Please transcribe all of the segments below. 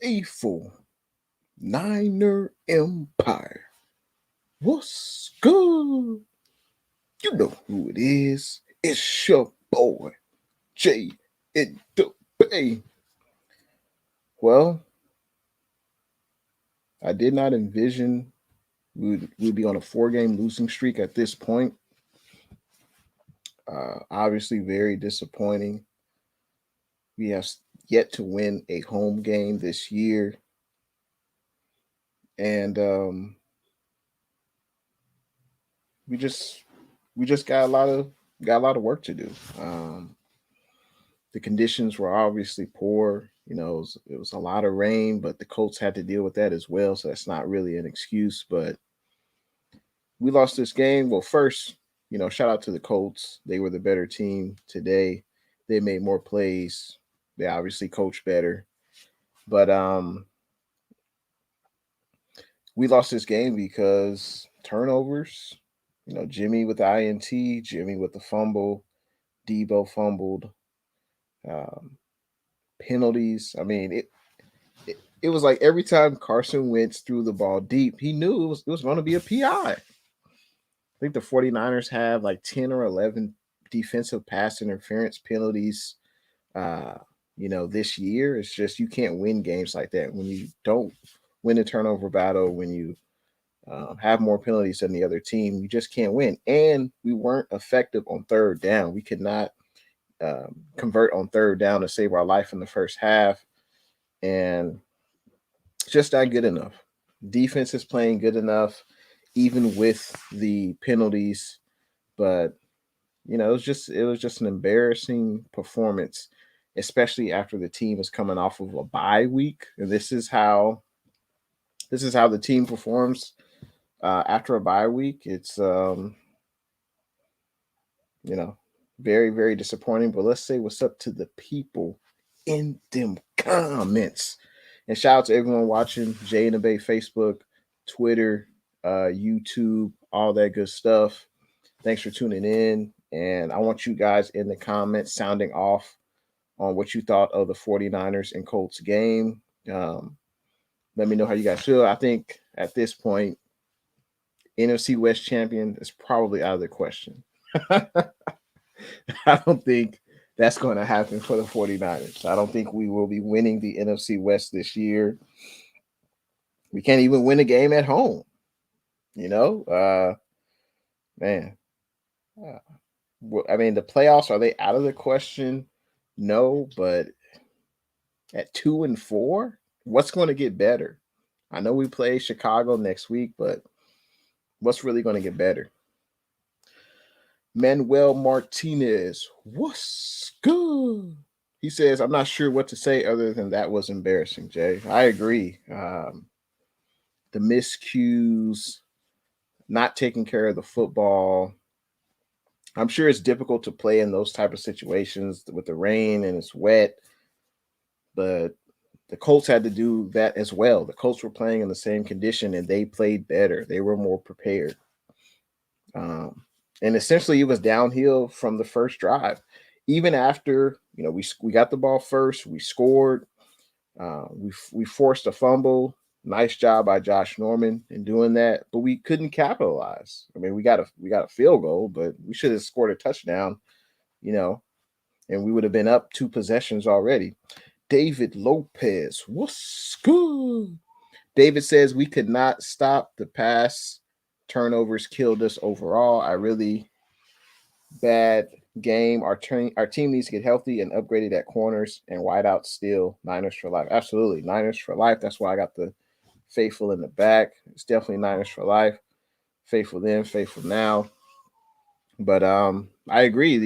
faithful Niner Empire. What's good? You know who it is. It's your boy, Jay in the Bay. Well, I did not envision we'd be on a 4-game losing streak at this point. Obviously, very disappointing. We have yet to win a home game this year, and we just got a lot of work to do. The conditions were obviously poor. It was a lot of rain, but the Colts had to deal with that as well. So that's not really an excuse. But we lost this game. Well, first, shout out to the Colts. They were the better team today. They made more plays. They obviously coached better. But we lost this game because turnovers. Jimmy with the INT, Jimmy with the fumble, Debo fumbled. Um, Penalties. I mean, it was like every time Carson Wentz threw the ball deep, he knew it was going to be a PI. I think the 49ers have like 10 or 11 defensive pass interference penalties. Uh, this year, it's just you can't win games like that when you don't win a turnover battle, when you have more penalties than the other team. You just can't win. And we weren't effective on third down. We could not convert on third down to save our life in the first half. And it's just not good enough. Defense is playing good enough, even with the penalties. But it was just an embarrassing performance, especially after the team is coming off of a bye week. And this is how the team performs after a bye week. It's very, very disappointing. But let's say what's up to the people in them comments. And shout out to everyone watching Jay in the Bay Facebook, Twitter, YouTube, all that good stuff. Thanks for tuning in. And I want you guys in the comments sounding off on what you thought of the 49ers and Colts game. Let me know how you guys feel. I think at this point, NFC West champion is probably out of the question. I don't think that's going to happen for the 49ers. I don't think we will be winning the NFC West this year. We can't even win a game at home. Man. I mean, the playoffs, are they out of the question? No, but at 2-4, what's going to get better? I know we play Chicago next week, but what's really going to get better? Manuel Martinez, what's good? He says, I'm not sure what to say other than that was embarrassing, Jay. I agree. The miscues, not taking care of the football. I'm sure it's difficult to play in those type of situations with the rain and it's wet, but the Colts had to do that as well. The Colts were playing in the same condition and they played better. They were more prepared. And essentially, it was downhill from the first drive. Even after we got the ball first, we scored. We forced a fumble. Nice job by Josh Norman in doing that, but we couldn't capitalize. I mean, we got a field goal, but we should have scored a touchdown, and we would have been up 2 possessions already. David Lopez, what's good? David says we could not stop the pass. Turnovers killed us overall. Bad game. Our team needs to get healthy and upgraded at corners and wideouts still. Niners for life. Absolutely. Niners for life. That's why I got the faithful in the back. It's definitely Niners for life. Faithful then, faithful now. But I agree.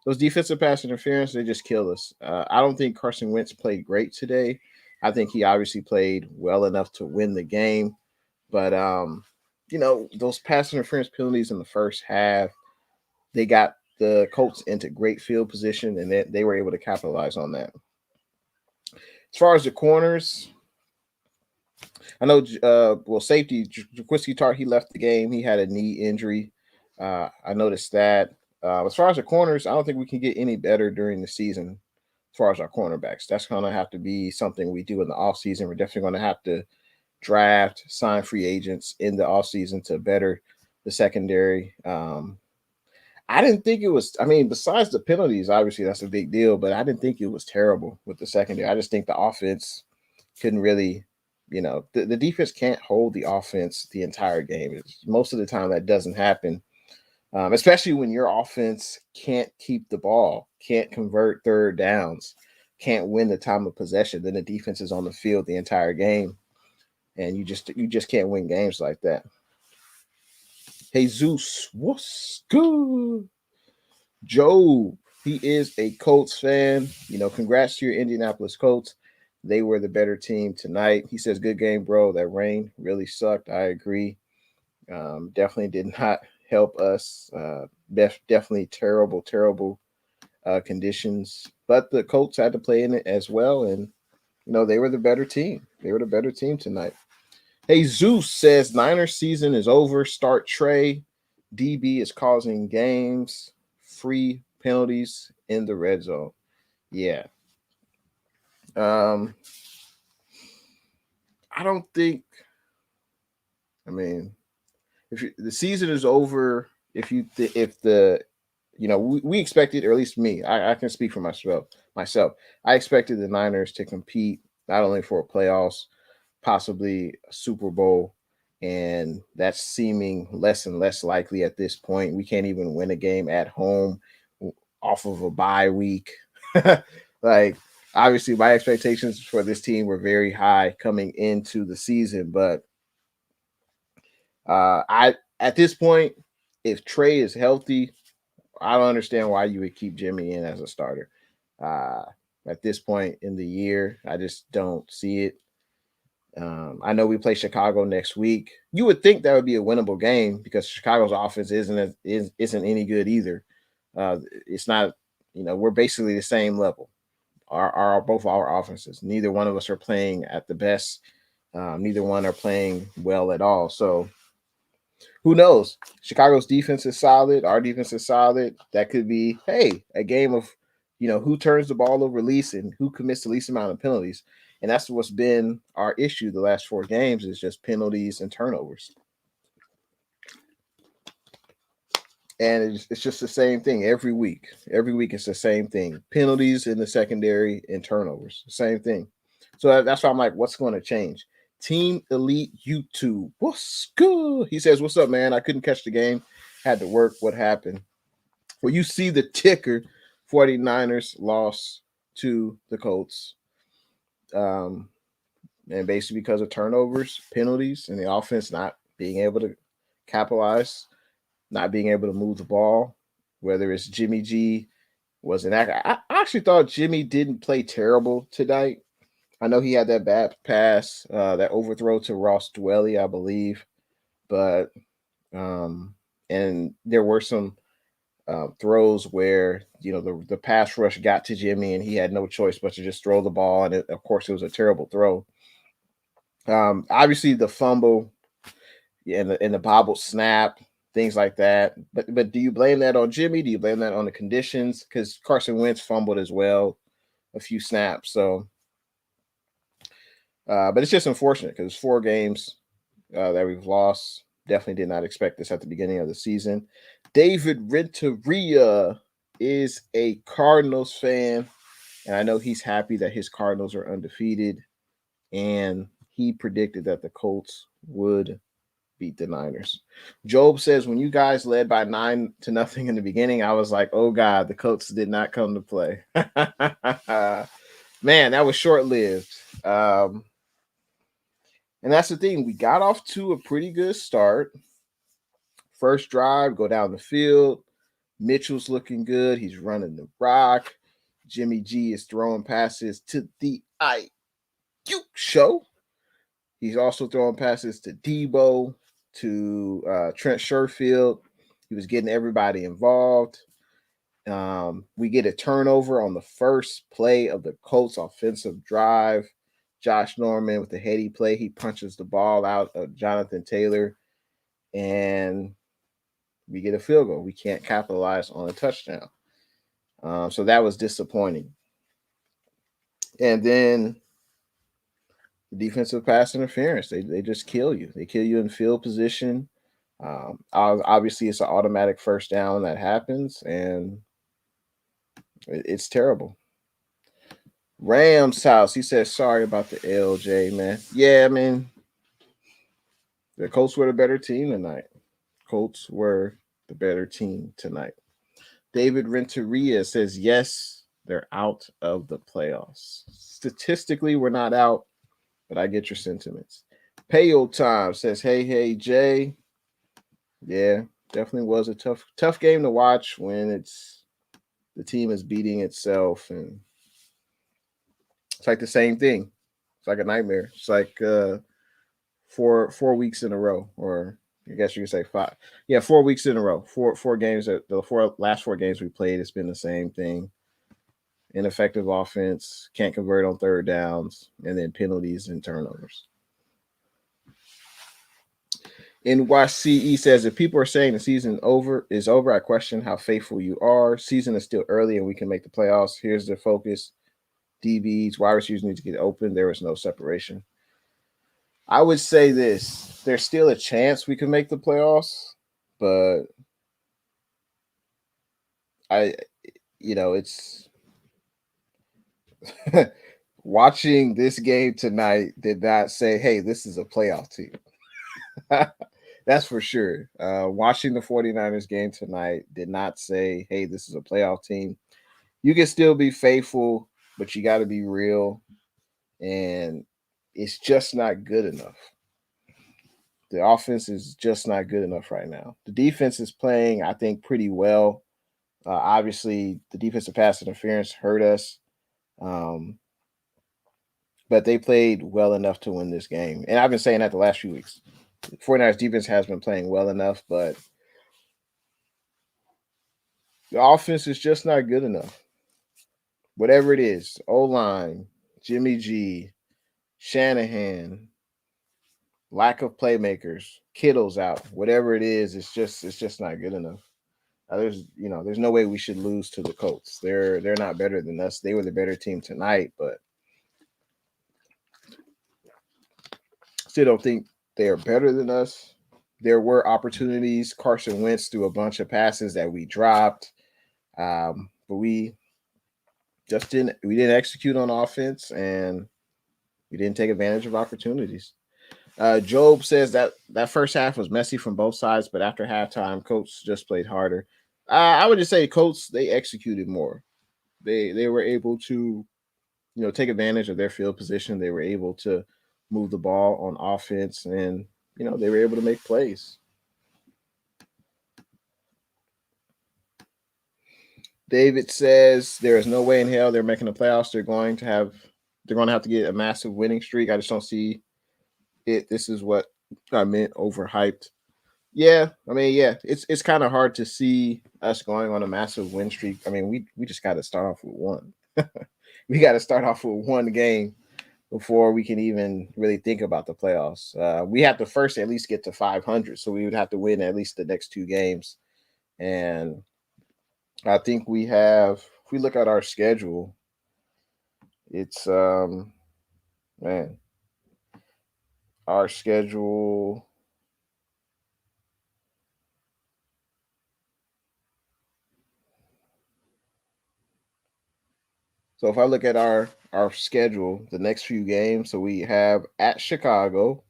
Those defensive pass interference, they just kill us. I don't think Carson Wentz played great today. I think he obviously played well enough to win the game. But those pass interference penalties in the first half, they got the Colts into great field position, and they were able to capitalize on that. As far as the corners, I know, safety, Jaquiski Tartt, he left the game. He had a knee injury. I noticed that. As far as the corners, I don't think we can get any better during the season. as far as our cornerbacks. That's going to have to be something we do in the offseason. We're definitely going to have to draft, sign free agents in the offseason to better the secondary. I didn't think it was, I mean, besides the penalties, obviously that's a big deal, but I didn't think it was terrible with the secondary. I just think the offense couldn't really, the defense can't hold the offense the entire game. Most of the time that doesn't happen, especially when your offense can't keep the ball, can't convert third downs, can't win the time of possession. Then the defense is on the field the entire game, and you just can't win games like that. Hey Zeus, what's good? Joe, he is a Colts fan. Congrats to your Indianapolis Colts. They were the better team tonight. He says, good game, bro. That rain really sucked. I agree. Definitely did not help us. Definitely terrible, terrible conditions. But the Colts had to play in it as well. And, they were the better team. They were the better team tonight. Hey, Zeus says, Niners season is over. Start Trey. DB is causing games. Free penalties in the red zone. Yeah. I don't think, if the season is over, we expected, or at least me, I can speak for myself. I expected the Niners to compete not only for playoffs, possibly a Super Bowl, and that's seeming less and less likely at this point. We can't even win a game at home off of a bye week. Like, obviously, my expectations for this team were very high coming into the season, but at this point, if Trey is healthy, I don't understand why you would keep Jimmy in as a starter. At this point in the year, I just don't see it. I know we play Chicago next week. You would think that would be a winnable game because Chicago's offense isn't any good either. It's not. We're basically the same level. Both our offenses. Neither one of us are playing at the best. Neither one are playing well at all. So who knows? Chicago's defense is solid. Our defense is solid. That could be, a game of, who turns the ball over least and who commits the least amount of penalties. And that's what's been our issue the last 4 games is just penalties and turnovers. And it's just the same thing every week. Every week it's the same thing. Penalties in the secondary and turnovers. Same thing. So that's why I'm like, what's going to change? Team Elite YouTube. What's good? He says, what's up, man? I couldn't catch the game. Had to work. What happened? Well, you see the ticker. 49ers lost to the Colts. And basically because of turnovers, penalties, and the offense not being able to capitalize, not being able to move the ball, whether it's Jimmy G was an act. I actually thought Jimmy didn't play terrible tonight. I know he had that bad pass, that overthrow to Ross Dwelly, I believe, but and there were some throws where the pass rush got to Jimmy and he had no choice but to just throw the ball, and of course it was a terrible throw. Obviously the fumble and the bobbled snap, things like that. But do you blame that on Jimmy? Do you blame that on the conditions? Because Carson Wentz fumbled as well, a few snaps. So, but it's just unfortunate because 4 games that we've lost. Definitely did not expect this at the beginning of the season. David Renteria is a Cardinals fan, and I know he's happy that his Cardinals are undefeated, and he predicted that the Colts would beat the Niners. Job says, when you guys led by 9-0 in the beginning, I was like, oh God, the Colts did not come to play. Man, that was short-lived. And that's the thing. We got off to a pretty good start. First drive, go down the field. Mitchell's looking good. He's running the rock. Jimmy G is throwing passes to the IQ show. He's also throwing passes to Debo, to Trent Sherfield. He was getting everybody involved. We get a turnover on the first play of the Colts offensive drive. Josh Norman with the heady play. He punches the ball out of Jonathan Taylor, and we get a field goal. We can't capitalize on a touchdown. So that was disappointing. And then defensive pass interference. They just kill you. They kill you in field position. Obviously, it's an automatic first down that happens, and it's terrible. Rams house. He says sorry about the LJ, man. Yeah, I mean, the Colts were the better team tonight. Colts were the better team tonight. David Renteria says yes, they're out of the playoffs. Statistically, we're not out, but I get your sentiments. Payo Time says, hey, Jay. Yeah, definitely was a tough game to watch when the team is beating itself, and it's like the same thing. It's like a nightmare. It's like 4 weeks in a row, or I guess you could say five. Yeah, 4 weeks in a row. Four games. The last 4 games we played, it's been the same thing. Ineffective offense, can't convert on third downs, and then penalties and turnovers. NYCE says if people are saying the season is over, I question how faithful you are. Season is still early and we can make the playoffs. Here's the focus. DBs, wide receivers need to get open. There is no separation. I would say this. There's still a chance we can make the playoffs, but it's watching this game tonight did not say, hey, this is a playoff team. That's for sure. Watching the 49ers game tonight did not say, hey, this is a playoff team. You can still be faithful, but you got to be real. And it's just not good enough. The offense is just not good enough right now. The defense is playing, I think, pretty well. Obviously, the defensive pass interference hurt us. But they played well enough to win this game. And I've been saying that the last few weeks. 49ers defense has been playing well enough, but the offense is just not good enough. Whatever it is, O-line, Jimmy G, Shanahan, lack of playmakers, Kittle's out. Whatever it is, it's just not good enough. There's no way we should lose to the Colts. They're not better than us. They were the better team tonight, but still don't think they are better than us. There were opportunities. Carson Wentz threw a bunch of passes that we dropped, but we just didn't. We didn't execute on offense, and we didn't take advantage of opportunities. Job says that first half was messy from both sides, but after halftime, Colts just played harder. I would just say Colts, they executed more. They were able to take advantage of their field position. They were able to move the ball on offense, and they were able to make plays. David says there is no way in hell they're making the playoffs. They're going to have to get a massive winning streak. I just don't see it. This is what I meant, overhyped. Yeah, I mean, yeah, it's kind of hard to see us going on a massive win streak. I mean, we just got to start off with one. We got to start off with one game before we can even really think about the playoffs. We have to first at least get to 500, so we would have to win at least the next 2 games. And I think we have. If we look at our schedule, it's man, our schedule. So if I look at our schedule, the next few games, so we have at Chicago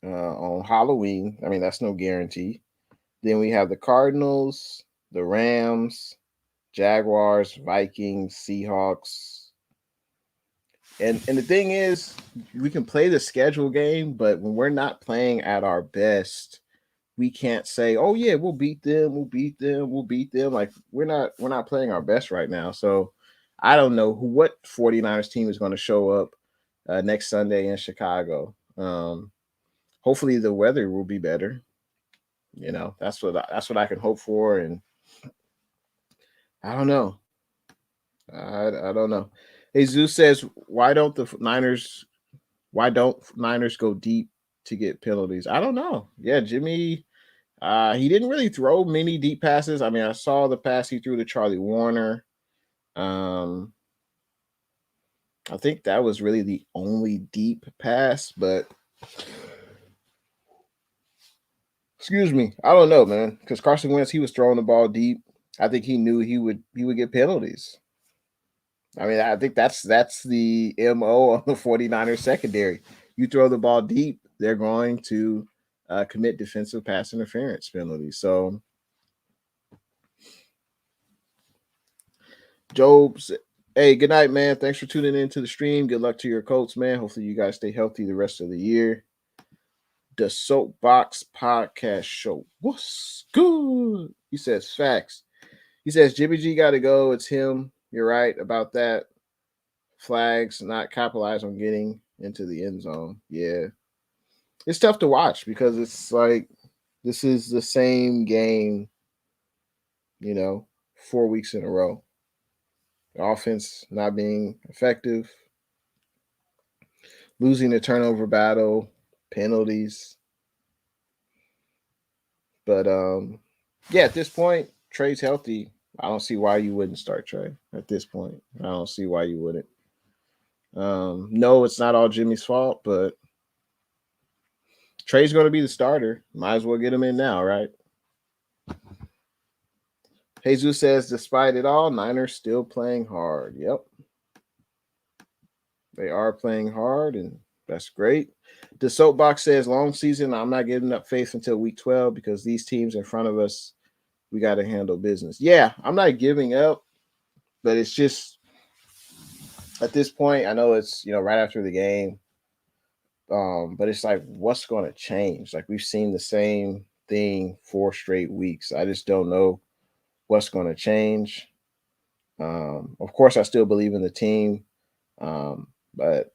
on Halloween. I mean, that's no guarantee. Then we have the Cardinals, the Rams, Jaguars, Vikings, Seahawks. And the thing is, we can play the schedule game, but when we're not playing at our best, we can't say, "Oh yeah, we'll beat them, we'll beat them, we'll beat them." Like we're not playing our best right now. So I don't know what 49ers team is going to show up next Sunday in Chicago. Hopefully the weather will be better. That's what I can hope for, and I don't know. I don't know. Jesus says, why don't Niners go deep to get penalties? I don't know. Yeah, Jimmy, he didn't really throw many deep passes. I mean, I saw the pass he threw to Charlie Warner. Um, I think that was really the only deep pass, but excuse me, I don't know, man. Because Carson Wentz, he was throwing the ball deep. I think he knew he would get penalties. I mean, I think that's the MO on the 49ers secondary. You throw the ball deep, they're going to commit defensive pass interference penalties. So Job's, hey, good night, man. Thanks for tuning into the stream. Good luck to your Colts, man. Hopefully you guys stay healthy the rest of the year. The Soapbox Podcast Show. What's good? He says facts. He says Jimmy G got to go. It's him. You're right about that. Flags not capitalize on getting into the end zone. Yeah, it's tough to watch because it's like this is the same game, 4 weeks in a row. The offense not being effective, losing the turnover battle, penalties. But yeah, at this point, Trey's healthy. I don't see why you wouldn't start Trey at this point. I don't see why you wouldn't. No, it's not all Jimmy's fault, but Trey's going to be the starter. Might as well get him in now, right? Jesus says, despite it all, Niners still playing hard. Yep. They are playing hard, and that's great. The Soapbox says, long season, I'm not giving up faith until week 12 because these teams in front of us, we got to handle business. Yeah, I'm not giving up, but it's just at this point, I know it's, right after the game, but it's like, what's going to change? Like, we've seen the same thing 4 straight weeks. I just don't know what's going to change. Of course, I still believe in the team, but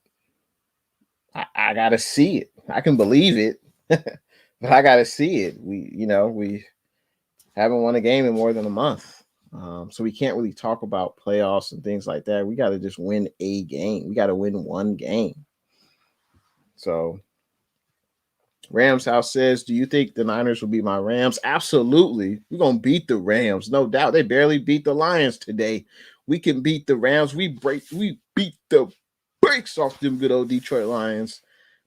I got to see it. I can believe it, but I got to see it. We haven't won a game in more than a month. So we can't really talk about playoffs and things like that. We got to just win a game. We got to win one game. So Rams House says, do you think the Niners will beat my Rams? Absolutely. We're going to beat the Rams. No doubt. They barely beat the Lions today. We can beat the Rams. We beat the brakes off them good old Detroit Lions.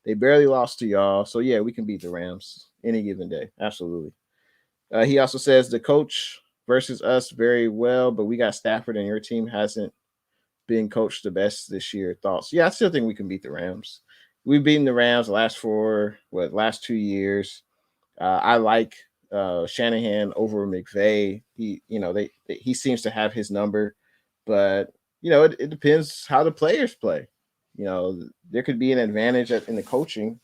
They barely lost to y'all. So, yeah, we can beat the Rams any given day. Absolutely. He also says the coach versus us very well, but we got Stafford and your team hasn't been coached the best this year. Thoughts? Yeah, I still think we can beat the Rams. We've beaten the Rams the last 2 years. I like Shanahan over McVay. He seems to have his number, but it depends how the players play. There could be an advantage in the coaching.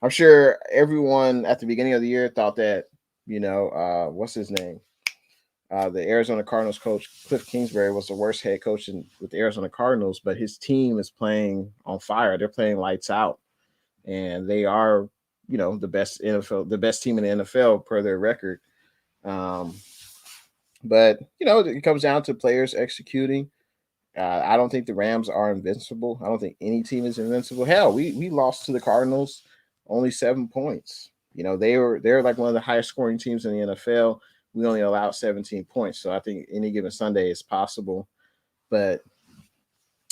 I'm sure everyone at the beginning of the year thought that what's his name? The Arizona Cardinals coach Cliff Kingsbury was the worst head coach with the Arizona Cardinals, but his team is playing on fire. They're playing lights out, and they are, the best team in the NFL per their record. But it comes down to players executing. I don't think the Rams are invincible. I don't think any team is invincible. Hell, we lost to the Cardinals only 7 points. They're like one of the highest scoring teams in the NFL. We only allowed 17 points. So I think any given Sunday is possible. But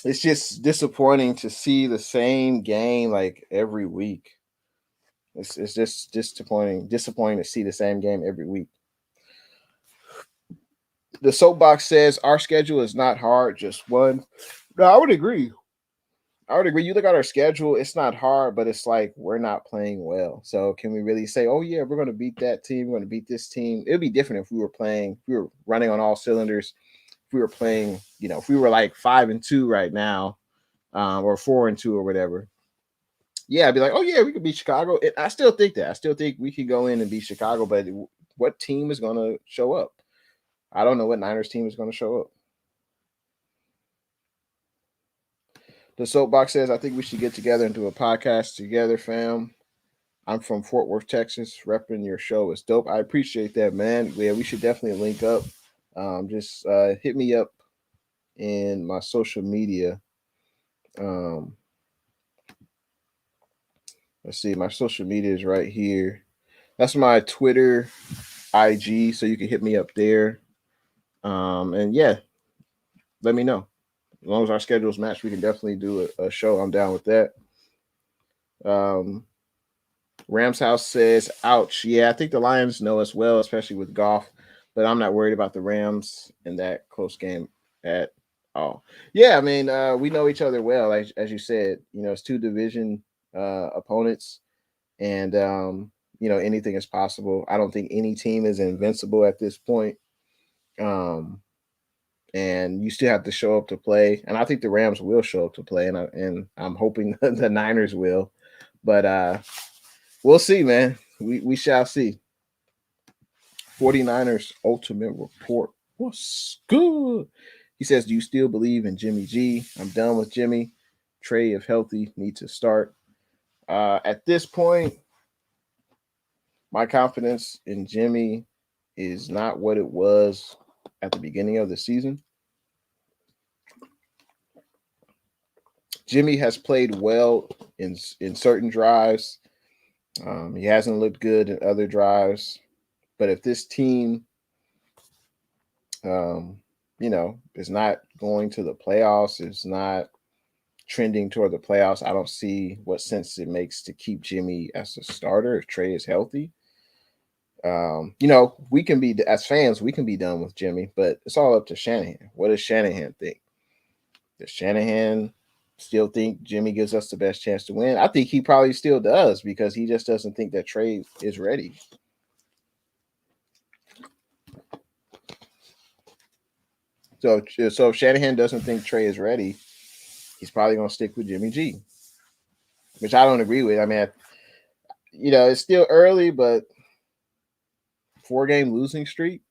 it's just disappointing to see the same game like every week. It's just disappointing to see the same game every week. The Soapbox says our schedule is not hard, just one. No, I would agree. You look at our schedule, it's not hard, but it's like we're not playing well. So can we really say, oh yeah, we're going to beat that team, we're going to beat this team? It would be different if we were running on all cylinders. If we were playing, if we were like 5-2 right now, or 4-2 or whatever. Yeah, I'd be like, oh yeah, we could beat Chicago. I still think that. I still think we could go in and beat Chicago, but what team is going to show up? I don't know what Niners team is going to show up. The Soapbox says, I think we should get together and do a podcast together, fam. I'm from Fort Worth, Texas. Repping your show is dope. I appreciate that, man. Yeah, we should definitely link up. Just hit me up in my social media. Let's see, my social media is right here. That's my Twitter, IG, so you can hit me up there. And yeah, let me know. As long as our schedules match, we can definitely do a show. I'm down with that. Um, Rams House says, ouch. Yeah, I think the Lions know us well, especially with Goff, but I'm not worried about the Rams in that close game at all. Yeah, I mean, we know each other well, as you said. It's two division opponents, and anything is possible. I don't think any team is invincible at this point. And you still have to show up to play, and I think the Rams will show up to play, and I'm hoping the Niners will, but we'll see, man. We shall see. 49ers Ultimate Report. What's good? He says, do you still believe in Jimmy G? I'm done with Jimmy. Trey, if healthy, needs to start. At this point, my confidence in Jimmy is not what it was at the beginning of the season. Jimmy has played well in certain drives. He hasn't looked good in other drives. But if this team, is not going to the playoffs, is not trending toward the playoffs, I don't see what sense it makes to keep Jimmy as a starter if Trey is healthy. We can be, as fans, we can be done with Jimmy, but it's all up to Shanahan. What does Shanahan think? Does Shanahan still think Jimmy gives us the best chance to win? I think he probably still does, because he just doesn't think that Trey is ready. So if Shanahan doesn't think Trey is ready, he's probably going to stick with Jimmy G, which I don't agree with. I mean, it's still early, but 4-game losing streak.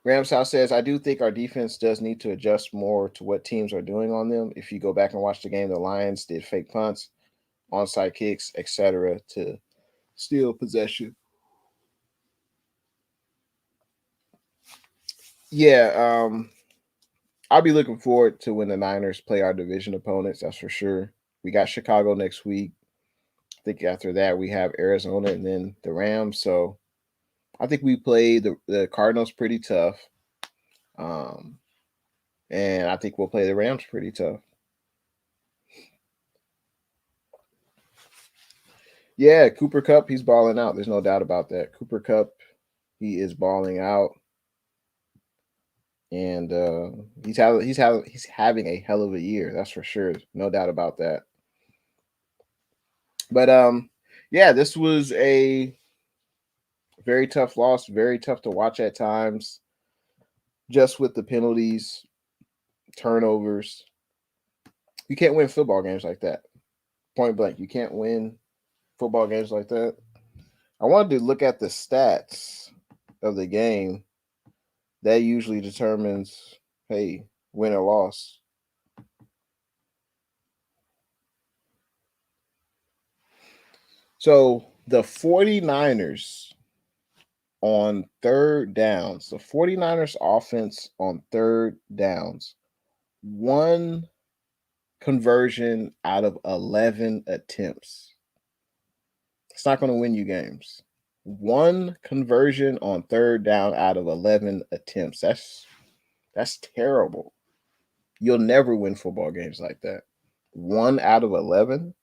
Rams House says, I do think our defense does need to adjust more to what teams are doing on them. If you go back and watch the game, the Lions did fake punts, onside kicks, etc. to steal possession. Yeah, I'll be looking forward to when the Niners play our division opponents, that's for sure. We got Chicago next week. I think after that we have Arizona and then the Rams. So I think we play the Cardinals pretty tough. And I think we'll play the Rams pretty tough. Yeah, Cooper Kupp, he's balling out. There's no doubt about that. Cooper Kupp, he is balling out, and he's having a hell of a year. That's for sure. No doubt about that. But yeah, this was a very tough loss. Very tough to watch at times. Just with the penalties, turnovers, you can't win football games like that. Point blank, you can't win football games like that. I wanted to look at the stats of the game. That usually determines, hey, win or loss. So the 49ers on third downs, the 49ers offense on third downs, 1 conversion out of 11 attempts. It's not going to win you games. 1 conversion on third down out of 11 attempts. That's terrible. You'll never win football games like that. 1 out of 11.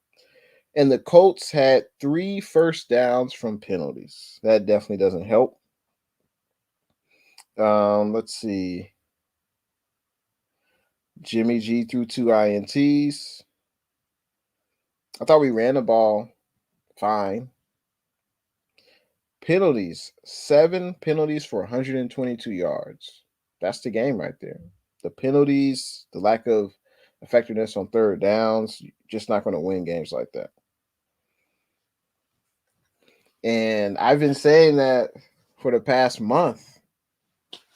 And the Colts had 3 first downs from penalties. That definitely doesn't help. Let's see. Jimmy G threw 2 INTs. I thought we ran the ball fine. Penalties, 7 penalties for 122 yards. That's the game right there. The penalties, the lack of effectiveness on third downs, just not going to win games like that. And I've been saying that for the past month.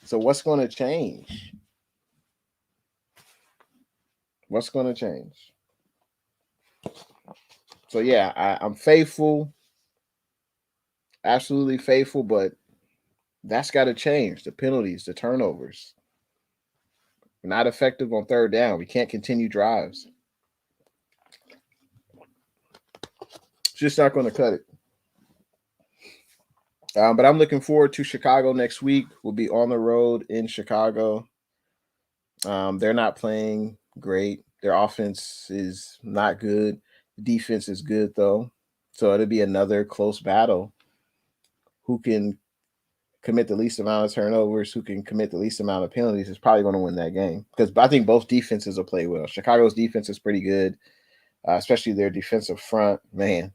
So what's going to change? What's going to change? So yeah, I'm faithful, absolutely faithful, but that's got to change. The penalties, the turnovers. We're not effective on third down. We can't continue drives. It's just not going to cut it. But I'm looking forward to Chicago next week. We'll be on the road in Chicago. They're not playing great. Their offense is not good. Defense is good though. So it'll be another close battle. Who can commit the least amount of turnovers, who can commit the least amount of penalties is probably going to win that game. Because I think both defenses will play well. Chicago's defense is pretty good, especially their defensive front. Man,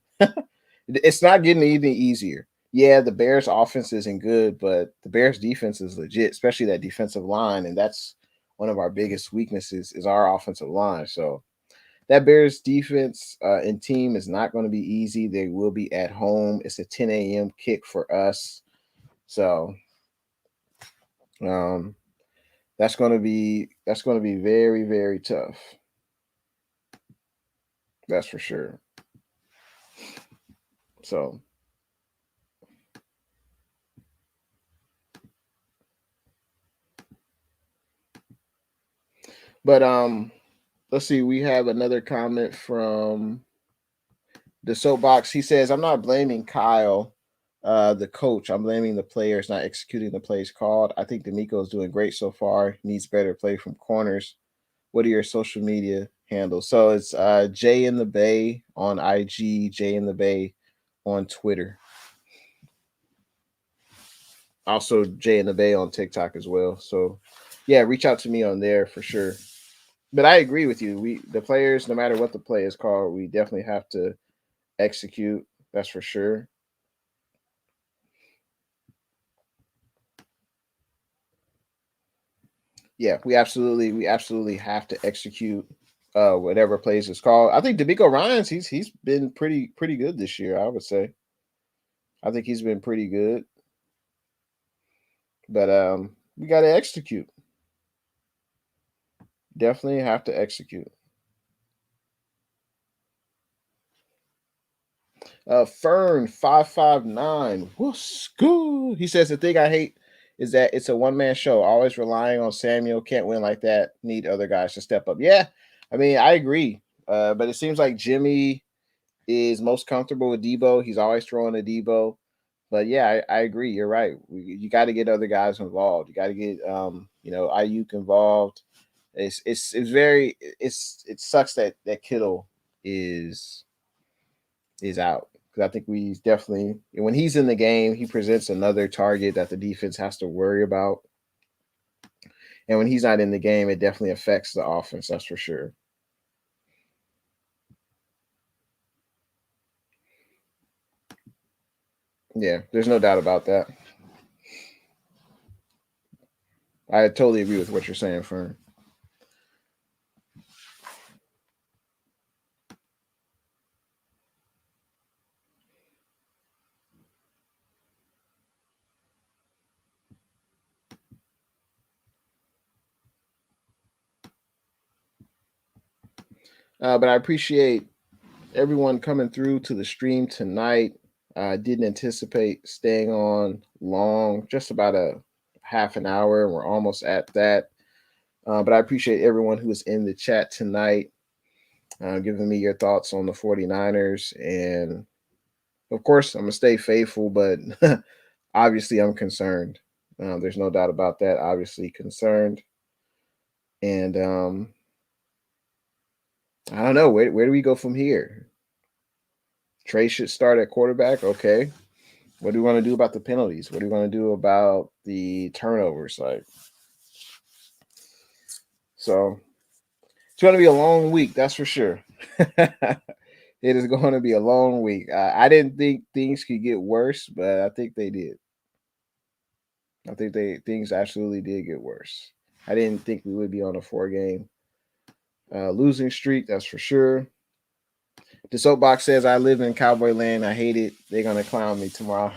it's not getting anything easier. Yeah, the Bears' offense isn't good, but the Bears' defense is legit, especially that defensive line, and that's one of our biggest weaknesses is our offensive line. So that Bears defense and team is not going to be easy. They will be at home. It's a 10 a.m. kick for us. So um, that's going to be very, very tough. That's for sure. So but let's see, we have another comment from the soapbox. He says, I'm not blaming Kyle, the coach. I'm blaming the players not executing the plays called. I think D'Amico is doing great so far. Needs better play from corners. What are your social media handles? So it's Jay in the Bay on IG, Jay in the Bay on Twitter. Also Jay in the Bay on TikTok as well. So yeah, reach out to me on there for sure. But I agree with you. The players, no matter what the play is called, we definitely have to execute. That's for sure. Yeah, we absolutely have to execute whatever plays is called. I think D'Amico Ryans, he's been pretty good this year, I would say. I think he's been pretty good. But we gotta execute. Definitely have to execute. Fern559. What's good? He says the thing I hate is that it's a one-man show, always relying on Samuel. Can't win like that. Need other guys to step up. Yeah, I mean, I agree. But it seems like Jimmy is most comfortable with Debo. He's always throwing to Debo. But yeah, I agree. You're right. You got to get other guys involved. You got to get Ayuk involved. It's very it sucks that Kittle is is out because I think we definitely when he's in the game, he presents another target that the defense has to worry about. And when he's not in the game, it definitely affects the offense. That's for sure. Yeah, there's no doubt about that. I totally agree with what you're saying, Fern. But I appreciate everyone coming through to the stream tonight. I didn't anticipate staying on long, just about a half an hour. We're almost at that. But I appreciate everyone who was in the chat tonight, giving me your thoughts on the 49ers. And of course, I'm going to stay faithful, but obviously, I'm concerned. There's no doubt about that. Obviously, concerned. And I don't know. Where do we go from here? Trey should start at quarterback. Okay. What do we want to do about the penalties? What do we want to do about the turnovers? Like, so it's going to be a long week. That's for sure. It is going to be a long week. I didn't think things could get worse, but I think they did. I think things absolutely did get worse. I didn't think we would be on a 4-game losing streak. That's for sure. The soapbox says I live in Cowboy land. I hate it. They're gonna clown me tomorrow.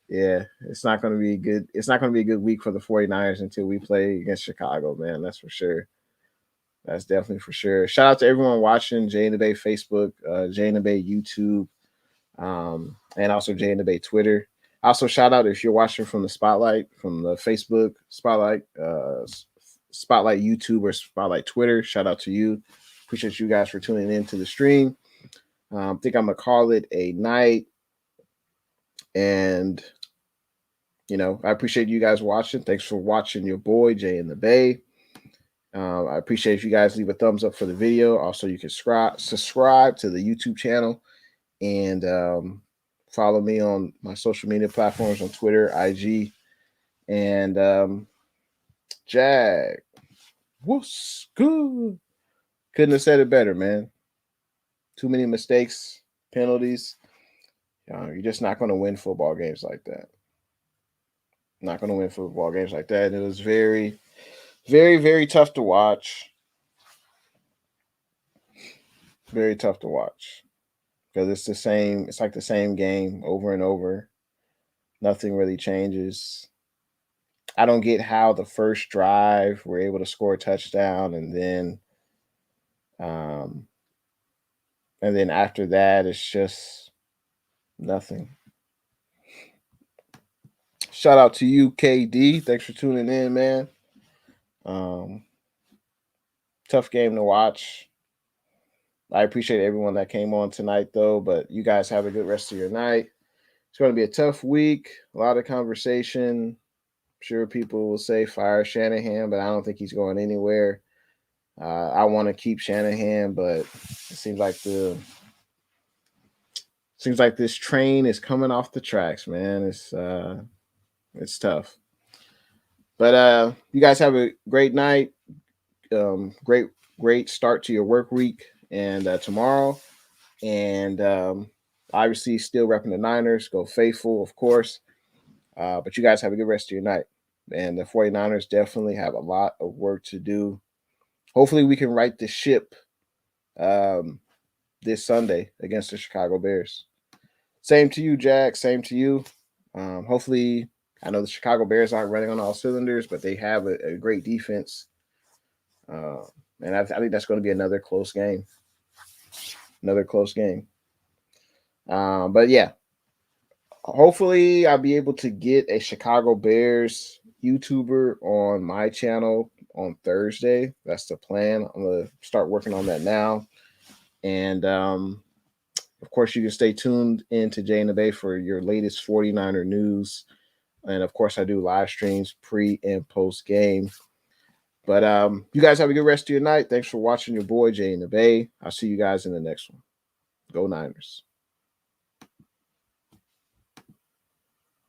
Yeah, it's not gonna be good. It's not gonna be a good week for the 49ers until we play against Chicago, man. That's for sure. That's definitely for sure. Shout out to everyone watching Jay in the Bay Facebook, Jay in the Bay YouTube, and also Jay in the Bay Twitter. Also, shout out if you're watching from the Spotlight, from the Facebook Spotlight, Spotlight YouTube or Spotlight Twitter. Shout out to you. Appreciate you guys for tuning in to the stream. I think I'm gonna call it a night. And, I appreciate you guys watching. Thanks for watching your boy, Jay in the Bay. I appreciate if you guys leave a thumbs up for the video. Also, you can subscribe to the YouTube channel and follow me on my social media platforms on Twitter, IG, and Jag. What's good? Couldn't have said it better, man. Too many mistakes, penalties. You're just not going to win football games like that. Not going to win football games like that. It was very, very, very tough to watch. Very tough to watch because it's the same. It's like the same game over and over. Nothing really changes. I don't get how the first drive we're able to score a touchdown, and then after that it's just nothing. Shout out to you, KD. Thanks for tuning in, man. Tough game to watch. I appreciate everyone that came on tonight, though. But you guys have a good rest of your night. It's going to be a tough week. A lot of conversation. I'm sure people will say fire Shanahan, but I don't think he's going anywhere. I want to keep Shanahan, but it seems like this train is coming off the tracks, man. It's tough. But you guys have a great night. Great start to your work week and tomorrow. And obviously still repping the Niners. Go Faithful, of course. But you guys have a good rest of your night. And the 49ers definitely have a lot of work to do. Hopefully we can right the ship this Sunday against the Chicago Bears. Same to you, Jack. Same to you. Hopefully, I know the Chicago Bears aren't running on all cylinders, but they have a great defense. And I think that's going to be another close game. But yeah, hopefully I'll be able to get a Chicago Bears YouTuber on my channel on Thursday. That's the plan. I'm going to start working on that now. And of course, you can stay tuned into Jay in the Bay for your latest 49er news. And of course, I do live streams pre and post game. But you guys have a good rest of your night. Thanks for watching your boy Jay in the Bay. I'll see you guys in the next one. Go Niners.